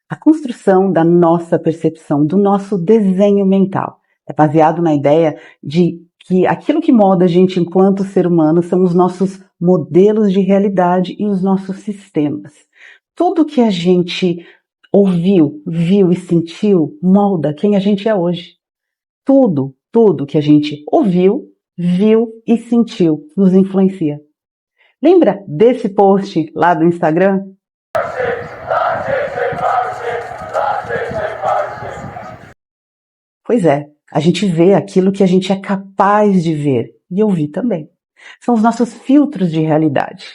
A construção da nossa percepção, do nosso desenho mental, é baseado na ideia de que aquilo que molda a gente enquanto ser humano são os nossos modelos de realidade e os nossos sistemas. Tudo que a gente ouviu, viu e sentiu molda quem a gente é hoje. Tudo que a gente ouviu, viu e sentiu nos influencia. Lembra desse post lá do Instagram? Pois é, a gente vê aquilo que a gente é capaz de ver e ouvir também. São os nossos filtros de realidade.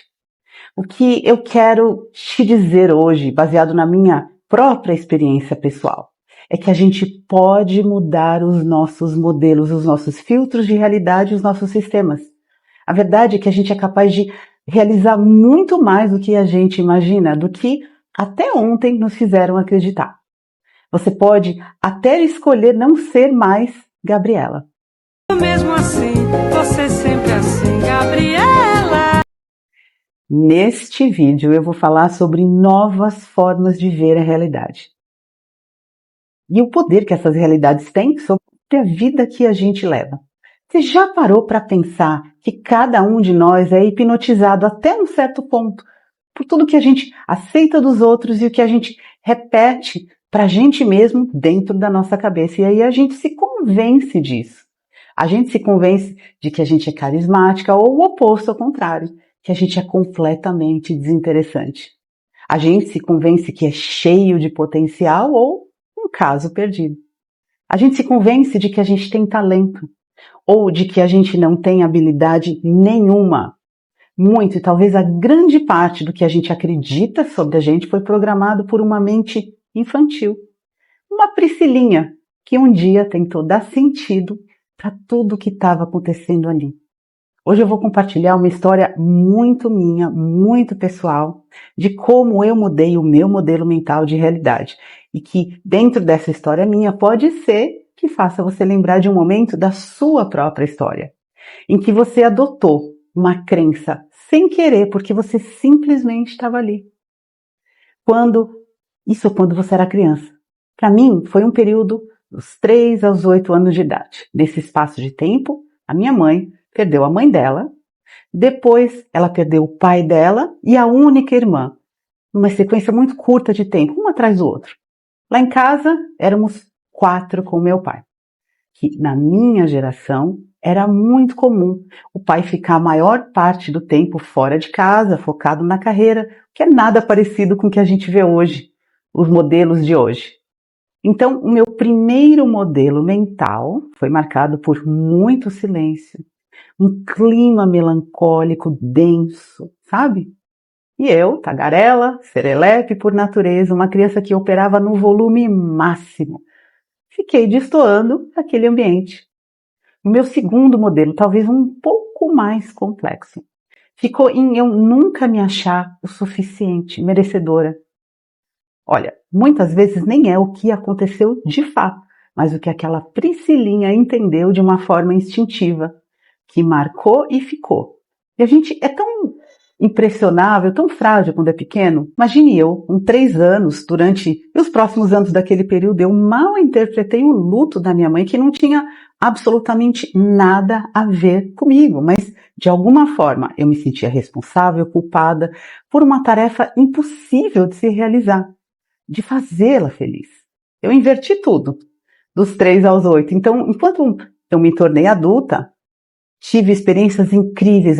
O que eu quero te dizer hoje, baseado na minha própria experiência pessoal, é que a gente pode mudar os nossos modelos, os nossos filtros de realidade, os nossos sistemas. A verdade é que a gente é capaz de realizar muito mais do que a gente imagina, do que até ontem nos fizeram acreditar. Você pode até escolher não ser mais Gabriela. Mesmo assim, você sempre assim, Gabriela. Neste vídeo eu vou falar sobre novas formas de ver a realidade. E o poder que essas realidades têm sobre a vida que a gente leva. Você já parou para pensar que cada um de nós é hipnotizado até um certo ponto por tudo que a gente aceita dos outros e o que a gente repete para a gente mesmo dentro da nossa cabeça? E aí a gente se convence disso. A gente se convence de que a gente é carismática ou o oposto ao contrário, que a gente é completamente desinteressante. A gente se convence que é cheio de potencial ou um caso perdido. A gente se convence de que a gente tem talento ou de que a gente não tem habilidade nenhuma. Muito e talvez a grande parte do que a gente acredita sobre a gente foi programado por uma mente infantil. Uma Priscilinha que um dia tentou dar sentido para tudo o que estava acontecendo ali. Hoje eu vou compartilhar uma história muito minha, muito pessoal, de como eu mudei o meu modelo mental de realidade. E que dentro dessa história minha pode ser que faça você lembrar de um momento da sua própria história, em que você adotou uma crença sem querer, porque você simplesmente estava ali. Quando você era criança. Para mim, foi um período dos 3 aos 8 anos de idade. Nesse espaço de tempo, a minha mãe perdeu a mãe dela, depois ela perdeu o pai dela e a única irmã, numa sequência muito curta de tempo, um atrás do outro. Lá em casa, éramos 4 com meu pai, que na minha geração era muito comum o pai ficar a maior parte do tempo fora de casa, focado na carreira, que é nada parecido com o que a gente vê hoje, os modelos de hoje. Então, o meu primeiro modelo mental foi marcado por muito silêncio, um clima melancólico denso, sabe? E eu, tagarela, serelepe por natureza, uma criança que operava no volume máximo, fiquei destoando daquele ambiente. O meu segundo modelo, talvez um pouco mais complexo, ficou em eu nunca me achar o suficiente, merecedora. Olha, muitas vezes nem é o que aconteceu de fato, mas o que aquela Priscilinha entendeu de uma forma instintiva, que marcou e ficou. E a gente é tão impressionável, tão frágil quando é pequeno. Imagine eu, com 3 anos, durante os próximos anos daquele período, eu mal interpretei o luto da minha mãe, que não tinha absolutamente nada a ver comigo, mas de alguma forma eu me sentia responsável, culpada por uma tarefa impossível de se realizar, de fazê-la feliz. Eu inverti tudo, dos 3 aos 8. Então, enquanto eu me tornei adulta, tive experiências incríveis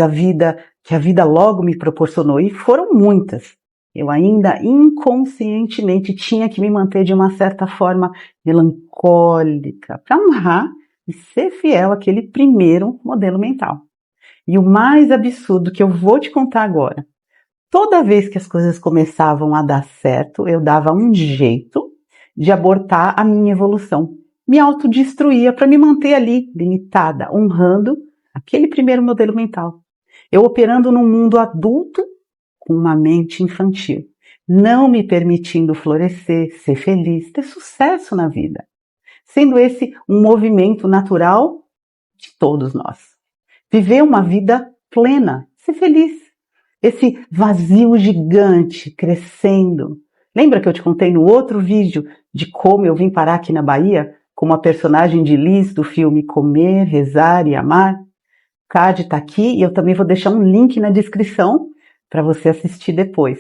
que a vida logo me proporcionou, e foram muitas. Eu ainda inconscientemente tinha que me manter de uma certa forma melancólica para honrar e ser fiel àquele primeiro modelo mental. E o mais absurdo que eu vou te contar agora, toda vez que as coisas começavam a dar certo, eu dava um jeito de abortar a minha evolução. Me autodestruía para me manter ali, limitada, honrando aquele primeiro modelo mental. Eu operando num mundo adulto com uma mente infantil, não me permitindo florescer, ser feliz, ter sucesso na vida. Sendo esse um movimento natural de todos nós. Viver uma vida plena, ser feliz. Esse vazio gigante crescendo Lembra que eu te contei no outro vídeo de como eu vim parar aqui na Bahia, como a personagem de Liz do filme Comer, Rezar e Amar? O card está aqui e eu também vou deixar um link na descrição para você assistir depois.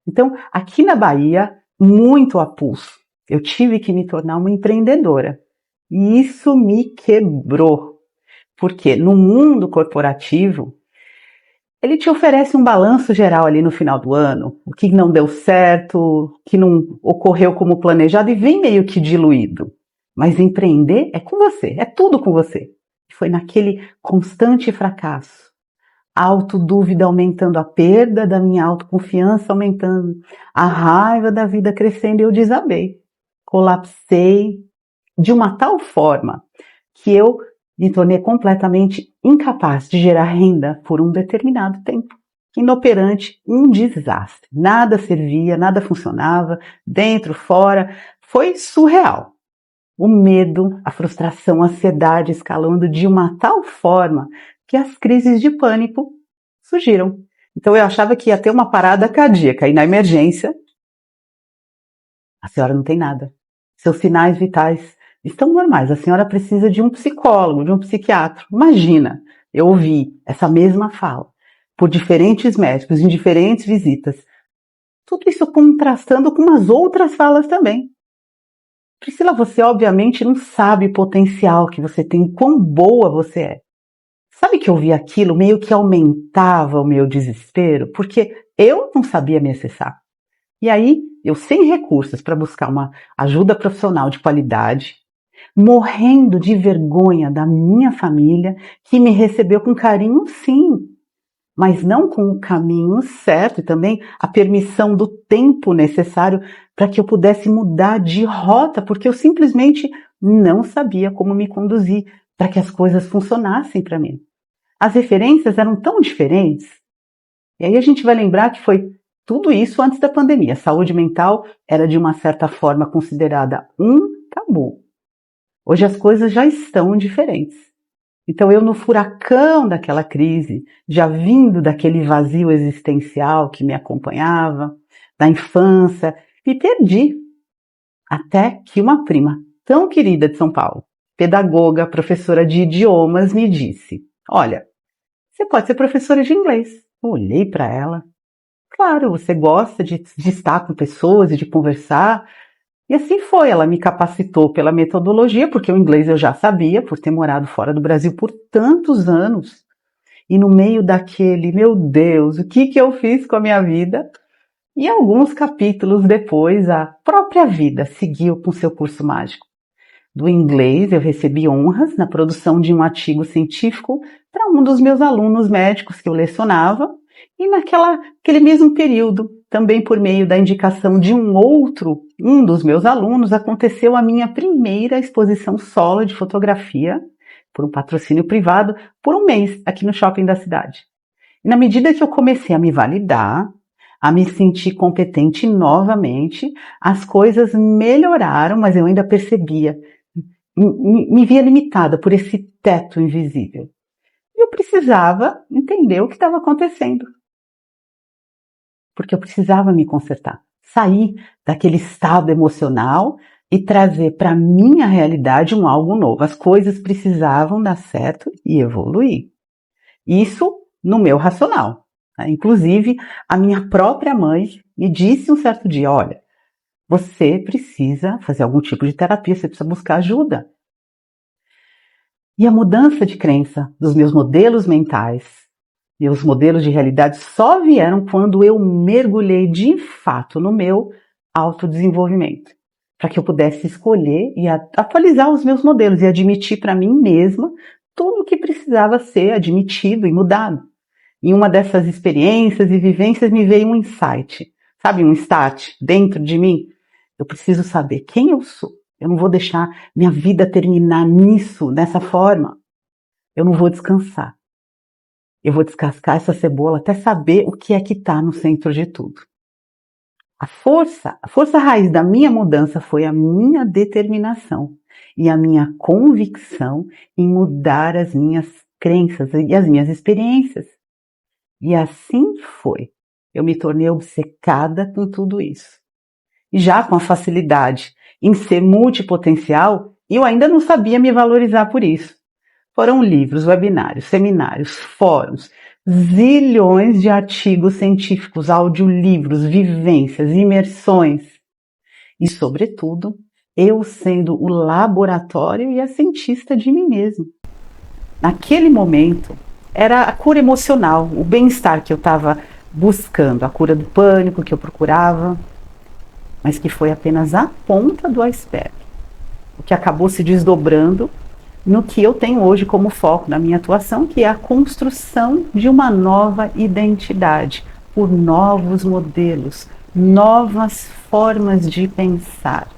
Então, aqui na Bahia, muito a pulso, eu tive que me tornar uma empreendedora. E isso me quebrou. Porque no mundo corporativo, ele te oferece um balanço geral ali no final do ano, o que não deu certo, o que não ocorreu como planejado e vem meio que diluído. Mas empreender é com você, é tudo com você. Foi naquele constante fracasso, autodúvida aumentando, a perda da minha autoconfiança aumentando, a raiva da vida crescendo e eu desabei. Colapsei de uma tal forma que eu me tornei completamente incapaz de gerar renda por um determinado tempo. Inoperante, um desastre. Nada servia, nada funcionava, dentro, fora. Foi surreal. O medo, a frustração, a ansiedade escalando de uma tal forma que as crises de pânico surgiram. Então eu achava que ia ter uma parada cardíaca e na emergência, a senhora não tem nada. Seus sinais vitais estão normais. A senhora precisa de um psicólogo, de um psiquiatra. Imagina, eu ouvi essa mesma fala por diferentes médicos, em diferentes visitas. Tudo isso contrastando com as outras falas também. Priscila, você obviamente não sabe o potencial que você tem, quão boa você é. Sabe que eu vi aquilo meio que aumentava o meu desespero, porque eu não sabia me acessar. E aí, eu sem recursos para buscar uma ajuda profissional de qualidade, morrendo de vergonha da minha família, que me recebeu com carinho, sim, mas não com o caminho certo e também a permissão do tempo necessário para que eu pudesse mudar de rota, porque eu simplesmente não sabia como me conduzir para que as coisas funcionassem para mim. As referências eram tão diferentes. E aí a gente vai lembrar que foi tudo isso antes da pandemia. A saúde mental era de uma certa forma considerada um tabu. Hoje as coisas já estão diferentes. Então eu no furacão daquela crise, já vindo daquele vazio existencial que me acompanhava, da infância, me perdi. Até que uma prima tão querida de São Paulo, pedagoga, professora de idiomas, me disse: olha, você pode ser professora de inglês. Eu olhei para ela. Claro, você gosta de estar com pessoas e de conversar. E assim foi, ela me capacitou pela metodologia, porque o inglês eu já sabia, por ter morado fora do Brasil por tantos anos. E no meio daquele, meu Deus, o que eu fiz com a minha vida? E alguns capítulos depois, a própria vida seguiu com seu curso mágico. Do inglês, eu recebi honras na produção de um artigo científico para um dos meus alunos médicos que eu lecionava, e naquele mesmo período, também por meio da indicação de um dos meus alunos, aconteceu a minha primeira exposição solo de fotografia, por um patrocínio privado, por um mês, aqui no shopping da cidade. E na medida que eu comecei a me validar, a me sentir competente novamente, as coisas melhoraram, mas eu ainda percebia, me via limitada por esse teto invisível. Eu precisava entender o que estava acontecendo. Porque eu precisava me consertar, sair daquele estado emocional e trazer para a minha realidade algo novo. As coisas precisavam dar certo e evoluir. Isso no meu racional. Inclusive, a minha própria mãe me disse um certo dia: olha, você precisa fazer algum tipo de terapia, você precisa buscar ajuda. E a mudança de crença dos meus modelos mentais, meus modelos de realidade só vieram quando eu mergulhei de fato no meu autodesenvolvimento, para que eu pudesse escolher e atualizar os meus modelos e admitir para mim mesma tudo o que precisava ser admitido e mudado. Em uma dessas experiências e vivências me veio um insight, sabe, um start dentro de mim. Eu preciso saber quem eu sou. Eu não vou deixar minha vida terminar dessa forma. Eu não vou descansar. Eu vou descascar essa cebola até saber o que é que está no centro de tudo. A força raiz da minha mudança foi a minha determinação e a minha convicção em mudar as minhas crenças e as minhas experiências. E assim foi. Eu me tornei obcecada com tudo isso. E já com a facilidade em ser multipotencial, eu ainda não sabia me valorizar por isso. Foram livros, webinários, seminários, fóruns, zilhões de artigos científicos, audiolivros, vivências, imersões. E, sobretudo, eu sendo o laboratório e a cientista de mim mesmo. Naquele momento, era a cura emocional, o bem-estar que eu estava buscando, a cura do pânico que eu procurava, mas que foi apenas a ponta do iceberg, o que acabou se desdobrando no que eu tenho hoje como foco na minha atuação, que é a construção de uma nova identidade, por novos modelos, novas formas de pensar.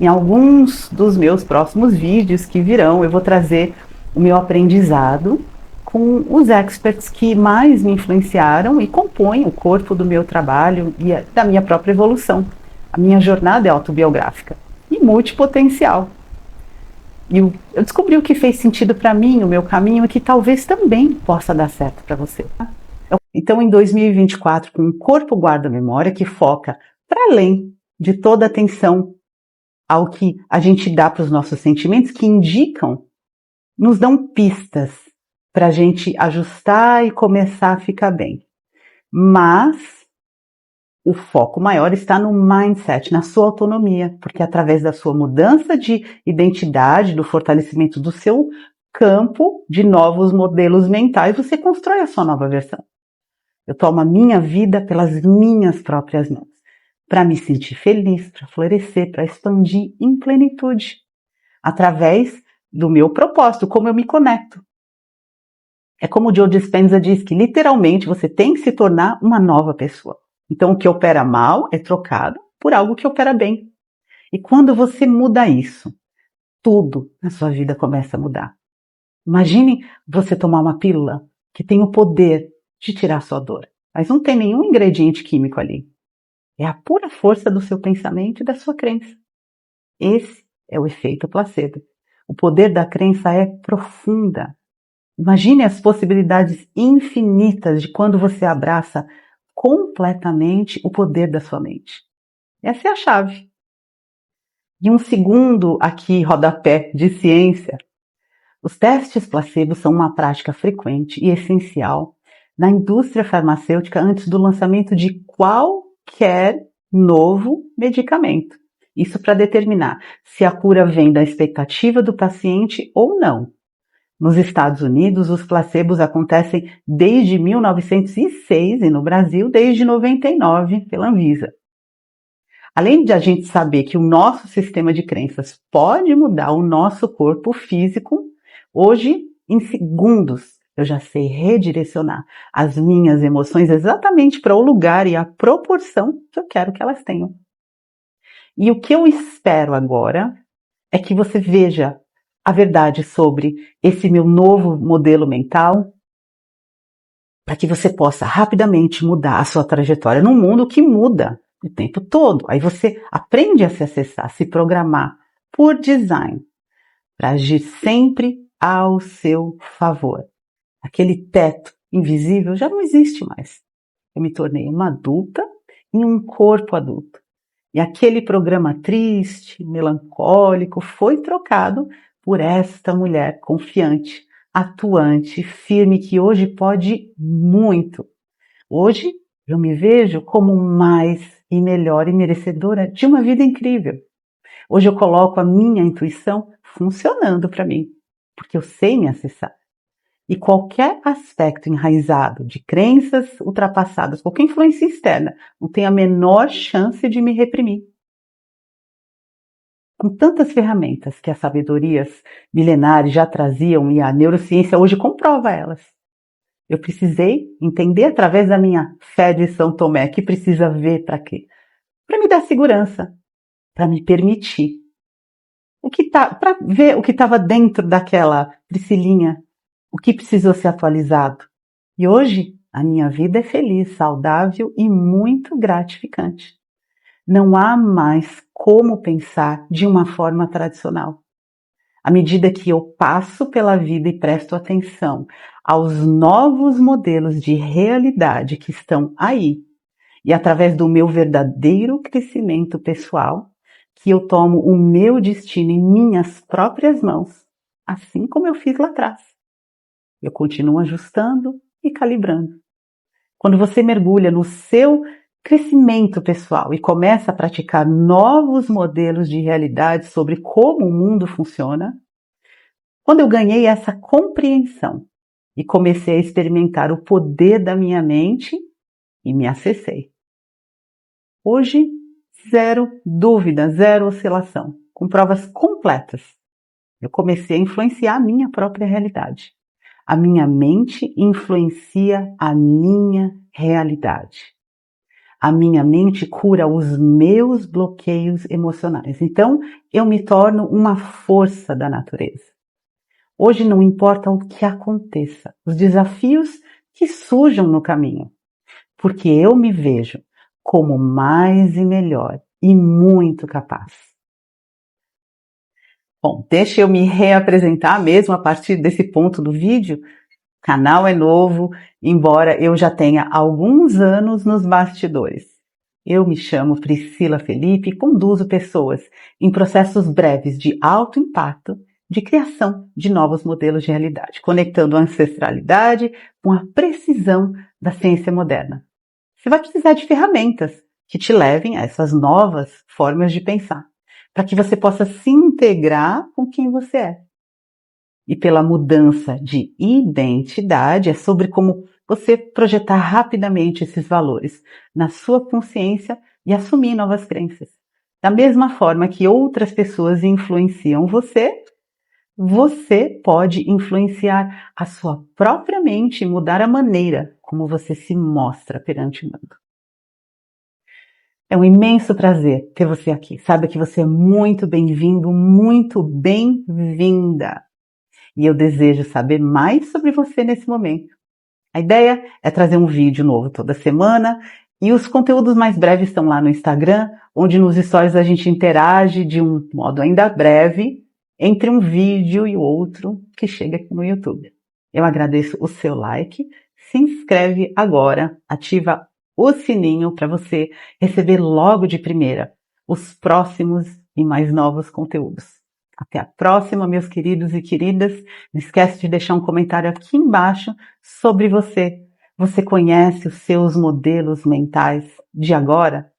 Em alguns dos meus próximos vídeos que virão, eu vou trazer o meu aprendizado com os experts que mais me influenciaram e compõem o corpo do meu trabalho e da minha própria evolução. A minha jornada é autobiográfica e multipotencial. E eu descobri o que fez sentido para mim, o meu caminho, e que talvez também possa dar certo para você. Então, em 2024, com um corpo guarda-memória que foca para além de toda a atenção ao que a gente dá para os nossos sentimentos, que indicam, nos dão pistas para a gente ajustar e começar a ficar bem. Mas o foco maior está no mindset, na sua autonomia, porque através da sua mudança de identidade, do fortalecimento do seu campo de novos modelos mentais, você constrói a sua nova versão. Eu tomo a minha vida pelas minhas próprias mãos, para me sentir feliz, para florescer, para expandir em plenitude, através do meu propósito, como eu me conecto. É como o Joe Dispenza diz, que literalmente você tem que se tornar uma nova pessoa. Então, o que opera mal é trocado por algo que opera bem. E quando você muda isso, tudo na sua vida começa a mudar. Imagine você tomar uma pílula que tem o poder de tirar sua dor, mas não tem nenhum ingrediente químico ali. É a pura força do seu pensamento e da sua crença. Esse é o efeito placebo. O poder da crença é profunda. Imagine as possibilidades infinitas de quando você abraça completamente o poder da sua mente. Essa é a chave. E um segundo aqui, rodapé de ciência. Os testes placebo são uma prática frequente e essencial na indústria farmacêutica antes do lançamento de qualquer novo medicamento. Isso para determinar se a cura vem da expectativa do paciente ou não. Nos Estados Unidos, os placebos acontecem desde 1906 e no Brasil desde 99 pela Anvisa. Além de a gente saber que o nosso sistema de crenças pode mudar o nosso corpo físico, hoje, em segundos, eu já sei redirecionar as minhas emoções exatamente para o lugar e a proporção que eu quero que elas tenham. E o que eu espero agora é que você veja a verdade sobre esse meu novo modelo mental, para que você possa rapidamente mudar a sua trajetória num mundo que muda o tempo todo. Aí você aprende a se acessar, se programar por design, para agir sempre ao seu favor. Aquele teto invisível já não existe mais. Eu me tornei uma adulta em um corpo adulto. E aquele programa triste, melancólico, foi trocado por esta mulher confiante, atuante, firme, que hoje pode muito. Hoje eu me vejo como mais e melhor e merecedora de uma vida incrível. Hoje eu coloco a minha intuição funcionando para mim, porque eu sei me acessar. E qualquer aspecto enraizado de crenças ultrapassadas, qualquer influência externa, não tem a menor chance de me reprimir. Com tantas ferramentas que as sabedorias milenares já traziam e a neurociência hoje comprova elas, eu precisei entender através da minha fé de São Tomé, que precisa ver para quê? Para me dar segurança, para me permitir. Para ver o que estava dentro daquela Priscilinha, o que precisou ser atualizado. E hoje a minha vida é feliz, saudável e muito gratificante. Não há mais como pensar de uma forma tradicional. À medida que eu passo pela vida e presto atenção aos novos modelos de realidade que estão aí, E através do meu verdadeiro crescimento pessoal, que eu tomo o meu destino em minhas próprias mãos, assim como eu fiz lá atrás. Eu continuo ajustando e calibrando. Quando você mergulha no seu crescimento pessoal e começa a praticar novos modelos de realidade sobre como o mundo funciona, quando eu ganhei essa compreensão e comecei a experimentar o poder da minha mente e me acessei. Hoje, zero dúvida, zero oscilação, com provas completas. Eu comecei a influenciar a minha própria realidade. A minha mente influencia a minha realidade. A minha mente cura os meus bloqueios emocionais. Então, eu me torno uma força da natureza. Hoje não importa o que aconteça, os desafios que surjam no caminho, porque eu me vejo como mais e melhor e muito capaz. Bom, deixa eu me reapresentar mesmo a partir desse ponto do vídeo. O canal é novo, embora eu já tenha alguns anos nos bastidores. Eu me chamo Priscila Felipe e conduzo pessoas em processos breves de alto impacto de criação de novos modelos de realidade, conectando a ancestralidade com a precisão da ciência moderna. Você vai precisar de ferramentas que te levem a essas novas formas de pensar, para que você possa se integrar com quem você é. E pela mudança de identidade, é sobre como você projetar rapidamente esses valores na sua consciência e assumir novas crenças. Da mesma forma que outras pessoas influenciam você, você pode influenciar a sua própria mente e mudar a maneira como você se mostra perante o mundo. É um imenso prazer ter você aqui. Saiba que você é muito bem-vindo, muito bem-vinda. E eu desejo saber mais sobre você nesse momento. A ideia é trazer um vídeo novo toda semana e os conteúdos mais breves estão lá no Instagram, onde nos stories a gente interage de um modo ainda breve entre um vídeo e o outro que chega aqui no YouTube. Eu agradeço o seu like, se inscreve agora, ativa o sininho para você receber logo de primeira os próximos e mais novos conteúdos. Até a próxima, meus queridos e queridas. Não esquece de deixar um comentário aqui embaixo sobre você. Você conhece os seus modelos mentais de agora?